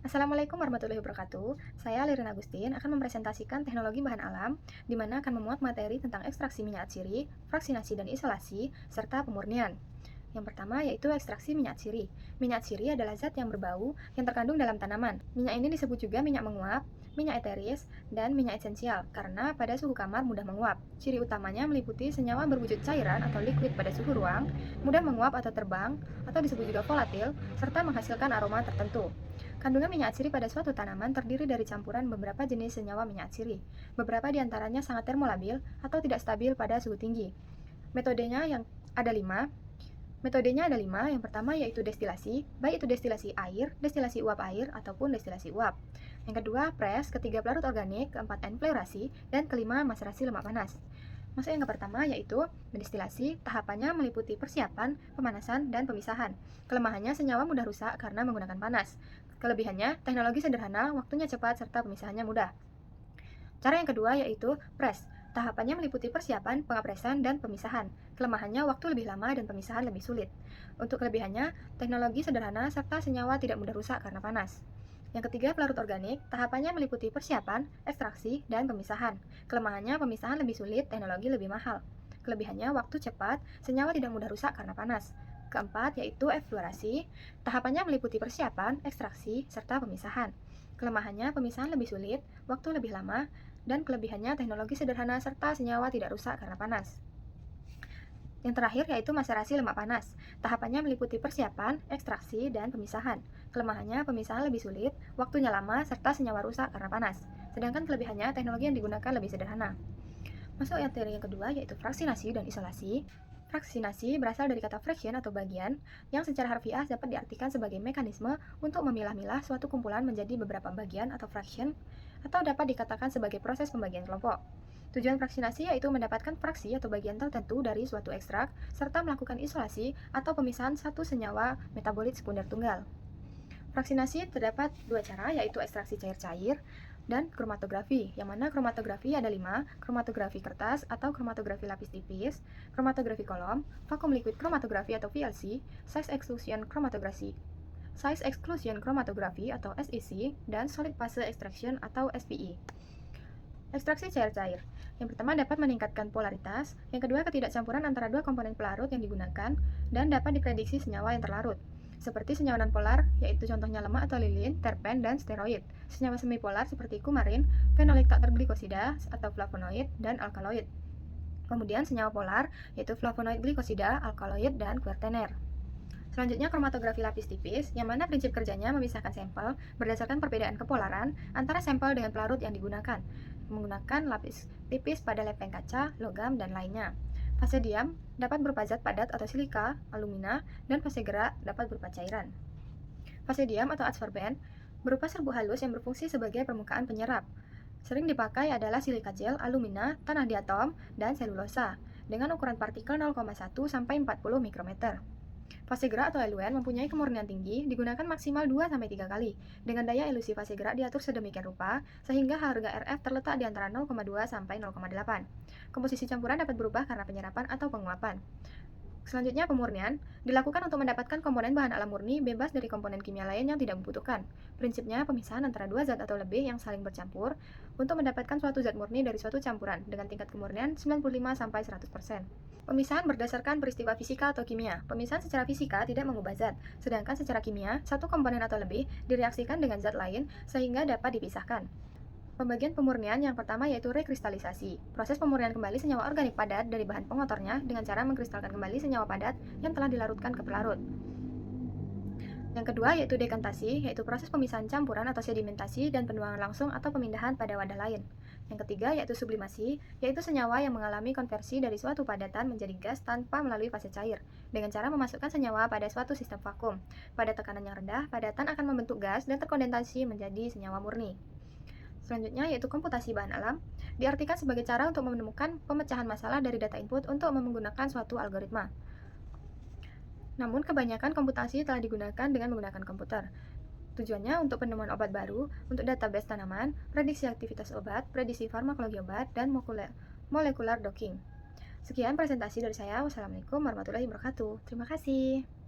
Assalamualaikum warahmatullahi wabarakatuh. Saya Lirin Agustin akan mempresentasikan teknologi bahan alam, di mana akan memuat materi tentang ekstraksi minyak atsiri, fraksinasi dan isolasi, serta pemurnian. Yang pertama yaitu ekstraksi minyak atsiri. Minyak atsiri adalah zat yang berbau yang terkandung dalam tanaman. Minyak ini disebut juga minyak menguap, minyak eteris, dan minyak esensial karena pada suhu kamar mudah menguap. Ciri utamanya meliputi senyawa berwujud cairan atau liquid pada suhu ruang, mudah menguap atau terbang, atau disebut juga volatil, serta menghasilkan aroma tertentu. Kandungan minyak atsiri pada suatu tanaman terdiri dari campuran beberapa jenis senyawa minyak atsiri. Beberapa di antaranya sangat termolabil atau tidak stabil pada suhu tinggi. Metodenya yang ada lima. Metodenya ada lima. Yang pertama yaitu destilasi, baik itu destilasi air, destilasi uap air, ataupun destilasi uap. Yang kedua, press, ketiga pelarut organik, keempat enfleurasi, dan kelima maserasi lemak panas. Masuk yang pertama yaitu mendestilasi, tahapannya meliputi persiapan, pemanasan, dan pemisahan. Kelemahannya senyawa mudah rusak karena menggunakan panas. Kelebihannya, teknologi sederhana, waktunya cepat, serta pemisahannya mudah. Cara yang kedua yaitu press. Tahapannya meliputi persiapan, pengapresan, dan pemisahan. Kelemahannya waktu lebih lama dan pemisahan lebih sulit. Untuk kelebihannya, teknologi sederhana serta senyawa tidak mudah rusak karena panas. Yang ketiga, pelarut organik. Tahapannya meliputi persiapan, ekstraksi, dan pemisahan. Kelemahannya pemisahan lebih sulit, teknologi lebih mahal. Kelebihannya waktu cepat, senyawa tidak mudah rusak karena panas. Keempat, yaitu eksplorasi. Tahapannya meliputi persiapan, ekstraksi, serta pemisahan. Kelemahannya pemisahan lebih sulit, waktu lebih lama, dan kelebihannya teknologi sederhana serta senyawa tidak rusak karena panas. Yang terakhir yaitu maserasi lemak panas. Tahapannya meliputi persiapan, ekstraksi, dan pemisahan. Kelemahannya pemisahan lebih sulit, waktunya lama, serta senyawa rusak karena panas. Sedangkan kelebihannya teknologi yang digunakan lebih sederhana. Masuk materi yang kedua yaitu fraksinasi dan isolasi. Fraksinasi berasal dari kata fraction atau bagian, yang secara harfiah dapat diartikan sebagai mekanisme untuk memilah-milah suatu kumpulan menjadi beberapa bagian atau fraction, atau dapat dikatakan sebagai proses pembagian kelompok. Tujuan fraksinasi yaitu mendapatkan fraksi atau bagian tertentu dari suatu ekstrak, serta melakukan isolasi atau pemisahan satu senyawa metabolit sekunder tunggal. Fraksinasi terdapat dua cara, yaitu ekstraksi cair-cair dan kromatografi, yang mana kromatografi ada 5, kromatografi kertas atau kromatografi lapis tipis, kromatografi kolom, vakum liquid kromatografi atau VLC, size exclusion chromatography atau SEC, dan solid phase extraction atau SPE. Ekstraksi cair-cair. Yang pertama dapat meningkatkan polaritas, yang kedua ketidakcampuran antara dua komponen pelarut yang digunakan, dan dapat diprediksi senyawa yang terlarut. Seperti senyawa nonpolar, yaitu contohnya lemak atau lilin, terpen, dan steroid. Senyawa semipolar seperti kumarin, fenolik tak terglikosida atau flavonoid, dan alkaloid. Kemudian senyawa polar, yaitu flavonoid glikosida, alkaloid, dan kuartener. Selanjutnya kromatografi lapis tipis, yang mana prinsip kerjanya memisahkan sampel berdasarkan perbedaan kepolaran antara sampel dengan pelarut yang digunakan, menggunakan lapis tipis pada lempeng kaca, logam, dan lainnya. Fase diam dapat berupa zat padat atau silika, alumina, dan fase gerak dapat berupa cairan. Fase diam atau adsorben berupa serbuk halus yang berfungsi sebagai permukaan penyerap. Sering dipakai adalah silika gel, alumina, tanah diatom, dan selulosa, dengan ukuran partikel 0,1 sampai 40 mikrometer. Fase gerak atau eluen mempunyai kemurnian tinggi, digunakan maksimal 2-3 kali. Dengan daya elusi fase gerak diatur sedemikian rupa, sehingga harga RF terletak di antara 0,2 sampai 0,8. Komposisi campuran dapat berubah karena penyerapan atau penguapan. Selanjutnya, pemurnian dilakukan untuk mendapatkan komponen bahan alam murni bebas dari komponen kimia lain yang tidak membutuhkan. Prinsipnya, pemisahan antara dua zat atau lebih yang saling bercampur untuk mendapatkan suatu zat murni dari suatu campuran dengan tingkat kemurnian 95-100%. Pemisahan berdasarkan peristiwa fisika atau kimia. Pemisahan secara fisika tidak mengubah zat, sedangkan secara kimia, satu komponen atau lebih direaksikan dengan zat lain sehingga dapat dipisahkan. Pembagian pemurnian yang pertama yaitu rekristalisasi. Proses pemurnian kembali senyawa organik padat dari bahan pengotornya dengan cara mengkristalkan kembali senyawa padat yang telah dilarutkan ke pelarut. Yang kedua yaitu dekantasi, yaitu proses pemisahan campuran atau sedimentasi dan penuangan langsung atau pemindahan pada wadah lain. Yang ketiga yaitu sublimasi, yaitu senyawa yang mengalami konversi dari suatu padatan menjadi gas tanpa melalui fase cair, dengan cara memasukkan senyawa pada suatu sistem vakum. Pada tekanan yang rendah, padatan akan membentuk gas dan terkondensasi menjadi senyawa murni. Selanjutnya yaitu komputasi bahan alam, diartikan sebagai cara untuk menemukan pemecahan masalah dari data input untuk menggunakan suatu algoritma. Namun kebanyakan komputasi telah digunakan dengan menggunakan komputer. Tujuannya untuk penemuan obat baru, untuk database tanaman, prediksi aktivitas obat, prediksi farmakologi obat, dan molecular docking. Sekian presentasi dari saya. Wassalamualaikum warahmatullahi wabarakatuh. Terima kasih.